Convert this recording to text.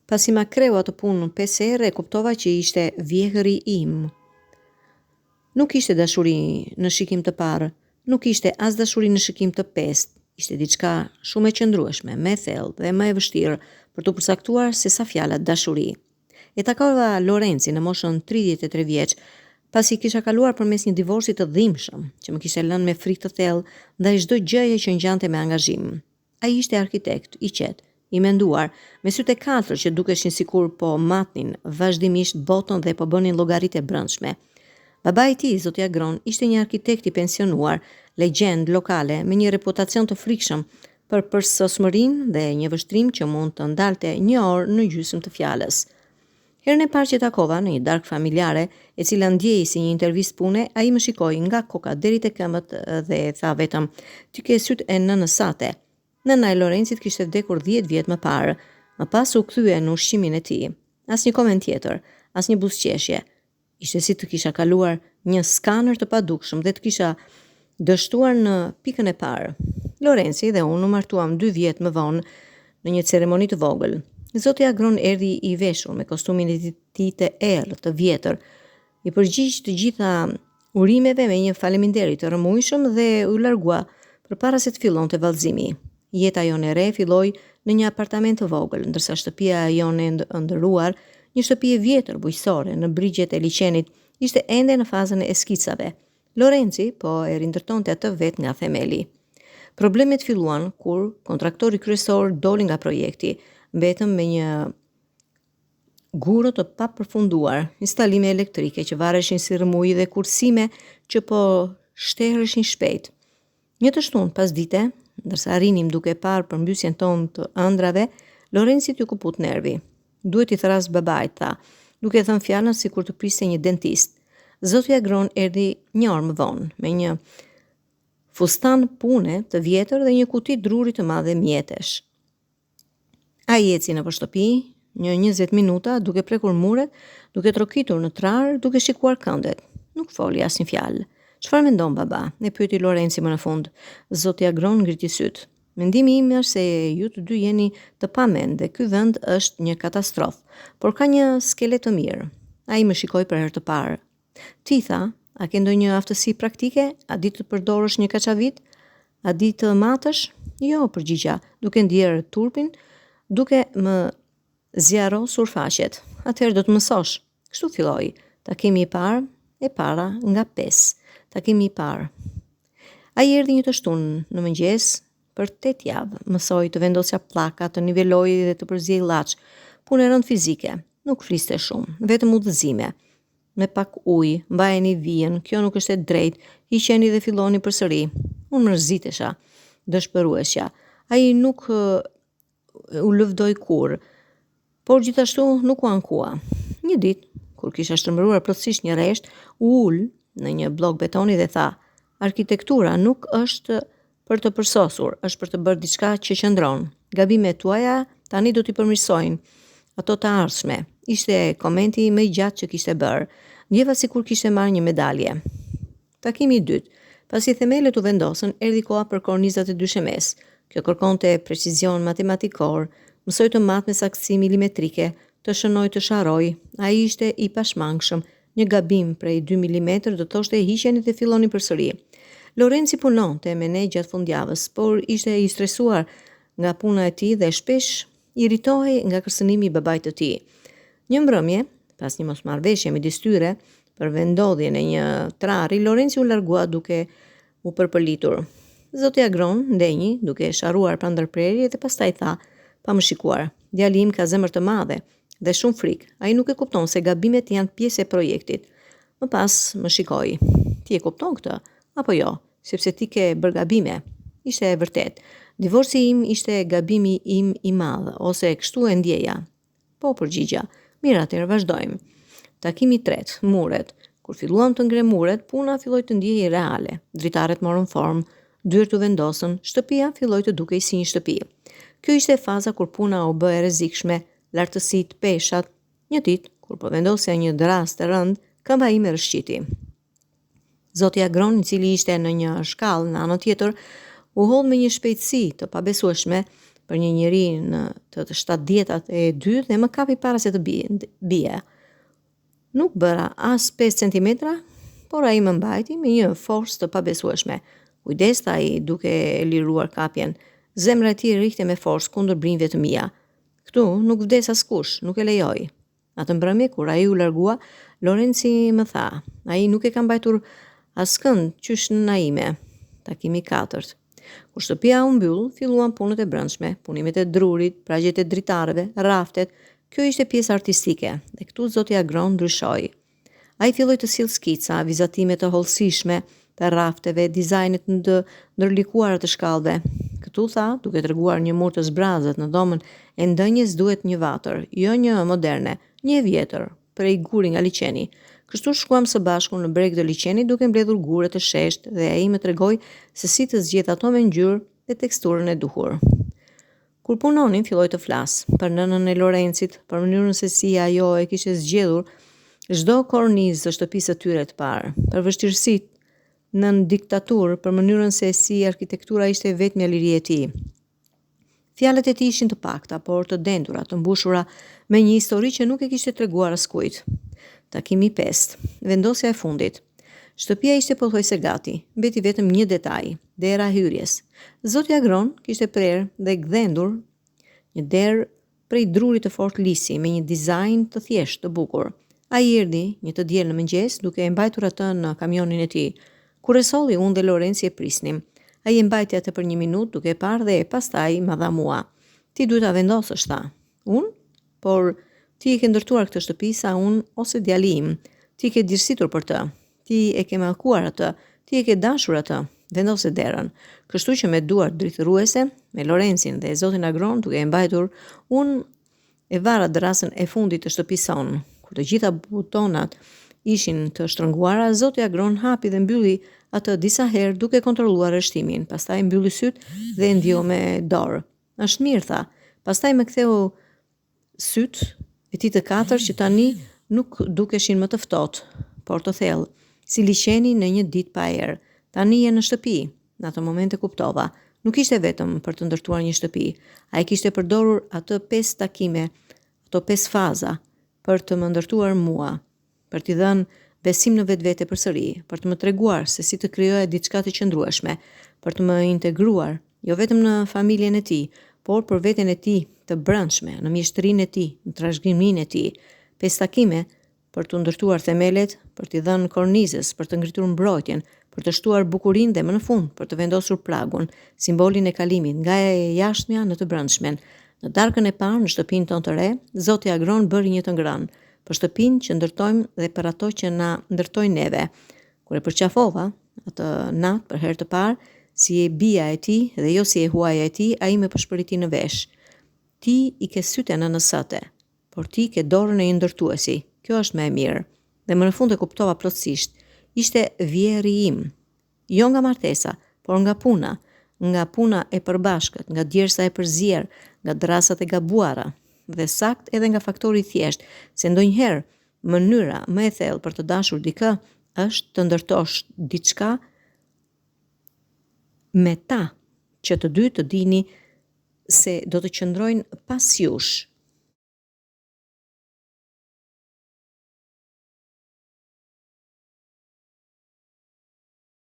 Pasi ma kreu atë punë 5 herë, e kuptova që ishte vjehëri im. Nuk ishte dashuri në shikim të parë, nuk ishte as dashuri në shikim të pestë, ishte diçka shumë e qëndrueshme, me thellë dhe më e vështirë për të përcaktuar se sa fjalat dashuri. E takova Lorencin në moshën 33 vjeç, pasi kisha kaluar përmes një divorci të dhimbshëm, që më kishte lënë me frikë të thellë ndaj çdo gjëje që ngjante me angazhim. Ai ishte arkitekt, i qetë, i menduar, me sytë e katër që dukeshin sikur po matnin vazhdimisht botën dhe po bënin llogaritë e brendshme. Babai i tij, zotja Gron, ishte një arkitekt i pensionuar, legjend lokale me një reputacion të frikshëm për përsosmërinë dhe një vështrim që mund të ndalte një orë në gjysmë të fjalës. Herën e parë që takova në një darkë familjare, e cila ndjej si një intervistë pune, ai më shikoi nga koka deri te këmbët dhe tha vetëm: "Ti ke sytë e nënës sate." Nëna e Lorencit kishte vdekur 10 vjet më parë. Më pas u kthye në ushqimin e tij. Asnjë koment tjetër, asnjë buzëqeshje. Ishte si të kisha kaluar një skaner të padukshëm dhe të kisha dështuar në pikën e parë. Lorenci dhe unë u martuam 2 vjet më vonë në një ceremoni të vogël. Zotja Gron erdhi i veshur me kostumin e tij të errët, të vjetër. I përgjigj të gjitha urimeve me një faleminderit të rrëmujshëm dhe u largua përpara se të fillonte vallëzimi. Jeta jone e re filloi në një apartament të vogël, ndërsa shtëpia jone e ndëruar, një shtëpi e vjetër bujqësore në brigjet e liçenit, ishte ende në fazën e skicave. Lorenci po e rindërtonte atë vet nga themeli. Problemet filluan kur kontraktori kryesor doli nga projekti, vetëm me një gurë të papërfunduar, instalime elektrike që vareshin si rrëmuj dhe kursime që po shteheshin shpejt. Një të shtunë pas dite, ndërsa rinim duke parë përmbysjen tonë të ëndrave, Lorenci t'ju kuput nervi. "Duhet i thras babait", tha, duke thënë fjalën sikur të priste një dentist. Zotja Gron erdhi një orë më vonë, me një fustan pune të vjetër dhe një kuti druri të madhe mjetesh. Ai eci nëpër shtëpi, një 20 minuta, duke prekur muret, duke trokitur në trar, duke shikuar këndet. Nuk foli asnjë fjalë. "Çfarë mendon baba?" e pyeti Lorenci më në fund. Zotja Gron ngriti syt. "Mendimi im është se ju të dy jeni të pamend dhe ky vend është një katastrofë, por ka një skelet të mirë." Ai më shikoi për herë të parë. "Ti," tha, "a ke ndonjë aftësi praktike? A di të përdorësh një kaçavit? A di të matësh?" "Jo," përgjigja, duke ndier turpin, duke më zjarrosur faqet. "Atëherë do të mësosh." Kështu filloi. Takimi i parë, e para nga 5. Takimi i parë. Ai erdhi një të shtunë në mëngjes për 8 javë. Mësoi të vendosja pllaka, të niveloj dhe të përziej llaç. Punë rënd fizike, nuk fliste shumë, vetëm udhëzime. Me pak ujë, mbajeni vijën, kjo nuk është e drejtë, hiqeni dhe filloni përsëri. Unë mërzitesha, dëshpëruesja. Ai nuk u lëvdoi kurrë, por gjithashtu nuk u ankua. Një ditë, kur kisha shtrembëruar plotësisht një rresht, u ul në një blok betoni dhe tha: "Arkitektura nuk është për të përsosur, është për të bërë diçka që qëndron. Gabimet tuaja tani do t'i përmirësojnë ato të ardhshme." Ishte komenti më i gjatë që kishte bërë. Ndjeva sikur kishte marrë një medalje. Takimi i dytë. Pasi themelet u vendosën, erdhi koha për kornizat e dyshemes. Kjo kërkonte precizion matematikor, mësoj të mat me saktësi milimetrike, të shënoj të sharoj. Ai ishte i pashmangshëm. Një gabim prej 2 mm do thoshte hiqeni dhe filloni përsëri. Lorenci punonte me ne gjatë fundjavës, por ishte i stresuar nga puna e tij dhe shpesh irritohej nga kërcënimi i babait të tij. Një mbrëmje, pas një mosmarrëveshje midis tyre për vendodhjen e një trari, Lorenci u largua duke u përpëlitur. Zotja Gron ndenji duke sharruar prandërprerje dhe pastaj tha, pa më shikuar: "Djali im ka zemër të madhe dhe shumë frikë. Ai nuk e kupton se gabimet janë pjesë e projektit." Më pas më shikoi. "Ti e kupton këtë? Apo jo, sepse ti ke bërë gabime." Ishte e vërtet. Divorci im ishte gabimi im i madh, ose kështu e ndjeja. "Po," përgjigja. "Mirë, atëherë vazhdojmë." Takimi i tretë, muret. Kur filluam të ngre muret, puna filloi të ndjehej reale. Dritaret morën formë, dyert u vendosën, shtëpia filloi të dukej si një shtëpi. Kjo ishte faza kur puna u bë e rrezikshme, lartësitë, peshat. Një ditë, kur po vendosja një dras të rënd, këmba ime rëshqiti. Zotja Gron, i cili ishte në një shkallë në anën tjetër, u hodh me një shpejtësi të pabesueshme për një njeri në të 72 dhe më kapi para se të bie. Nuk bëra as 5 cm, por ai më mbajti me një forcë të pabesueshme. Kujdesta ai duke e liruar kapjen. Zemra e tij rrihte me forcë kundër brinjve të mia. Ktu nuk vdes askush, nuk e lejoj. Atë mbrëmje kur ai u largua, Lorenzi më tha, ai nuk e ka mbajtur askënd qysh në Naime. Takimi 4. Kur shtëpia u mbyll, filluan punët e brendshme, punimet e drurit, pragjet e dritarëve, raftet. Kjo ishte pjesë artistike dhe këtu zoti Agron ndryshoi. Ai filloi të sill skica, vizatime të hollësishme të rafteve, dizajnet ndërlikuara të shkallëve. Këtu tha, duke treguar një mur të zbrazët në dhomën e ndënjes duhet një vatër, jo një moderne, një e vjetër, prej guri nga liçeni. Kështu shkuam së bashku në breg të liçenit duke mbledhur gure të sheshtë dhe ai më tregoi se si të zgjedh ato me ngjyrë dhe teksturën e duhur. Kur punonin, filloi të flas për nënën e Lorenzit, për mënyrën se si ajo e kishte zgjedhur çdo kornizë të shtëpisë së tyre të parë, për vështirësitë në diktaturë, për mënyrën se si arkitektura ishte vetmja liria e tij. Fjalët e tij ishin të pakta, por të dendura, të mbushura me një histori që nuk e kishte treguar askujt. Takimi 5. Vendosja e fundit. Shtëpia ishte pothuajse gati, mbeti vetëm një detaj, dera hyrjes. Zoti Agron kishte prerë dhe gdhendur një derë prej drurit të fortë lisi me një dizajn të thjeshtë të bukur. Ai erdhi një të diel në mëngjes duke e mbajtur atë në kamionin e tij. Kur e solli, unë dhe Lorenzi e prisnim. Ai e mbajti atë për 1 minutë duke e parë dhe pastaj ma dha mua. Ti duhet ta vendosësh, tha. Unë? Por ti e ke ndërtuar këtë shtëpi sa unë ose djali im. Ti ke dirësitur për të. Ti e ke mallkuar atë. Ti e ke dashur atë. Vendose derën. Kështu që me duar drithëruese, me Lorenzin dhe zotin Agron duke e mbajtur, unë e vara drasën e fundit të shtëpisë sonë. Kur të gjitha butonat ishin të shtrënguara, zoti Agron hapi dhe mbylli atë disa herë duke kontrolluar rreshtimin. Pastaj mbylli syt dhe e ndjeu me dorë. Është mirë, tha. Pastaj më ktheu syt e tij të katër që tani nuk dukeshin më të ftohtë, por të thellë, si liçeni në një ditë pa erë. Tani je në shtëpi. Në atë moment e kuptova. Nuk ishte vetëm për të ndërtuar një shtëpi. Ai kishte përdorur atë 5 takime, ato 5 faza, për të më ndërtuar mua, për t'i dhënë besim në vetvete përsëri, për të më treguar se si të krijoja diçka të qëndrueshme, për të më integruar, jo vetëm në familjen e tij, por për veten e tij të brendshme, në mjeshtrinë e tij, në trashëgiminë e tij. 5 takime për të ndërtuar themelet, për t'i dhënë kornizës, për të ngritur mbrojtjen, për të shtuar bukurinë dhe më në fund për të vendosur pragun, simbolin e kalimit nga e jashtmja në të brenddshmen. Në darkën e parë në shtëpinë tonë të re, zoti Agron bëri një të ngrënë, për shtëpinë që ndërtojmë dhe për ato që na ndërtojnë neve. Kur e përqafova atë natë për herë të parë, si e bija e tij dhe jo si e huaja e tij, ai më përshpëriti në vesh. Ti i ke sytë në nësate, por ti ke dorën e ndërtuesi. Kjo është më e mirë. Dhe më në fund e kuptova plotësisht. Ishte vjeri im. Jo nga martesa, por nga puna e përbashkët, nga djersa e përzier, nga drasat e gabuara, dhe sakt edhe nga faktori thjesht, se ndonjëherë mënyra më e thellë për të dashur dikë është të ndërtosh diçka me ta, që të dy të dini se do të qëndrojnë pas jush,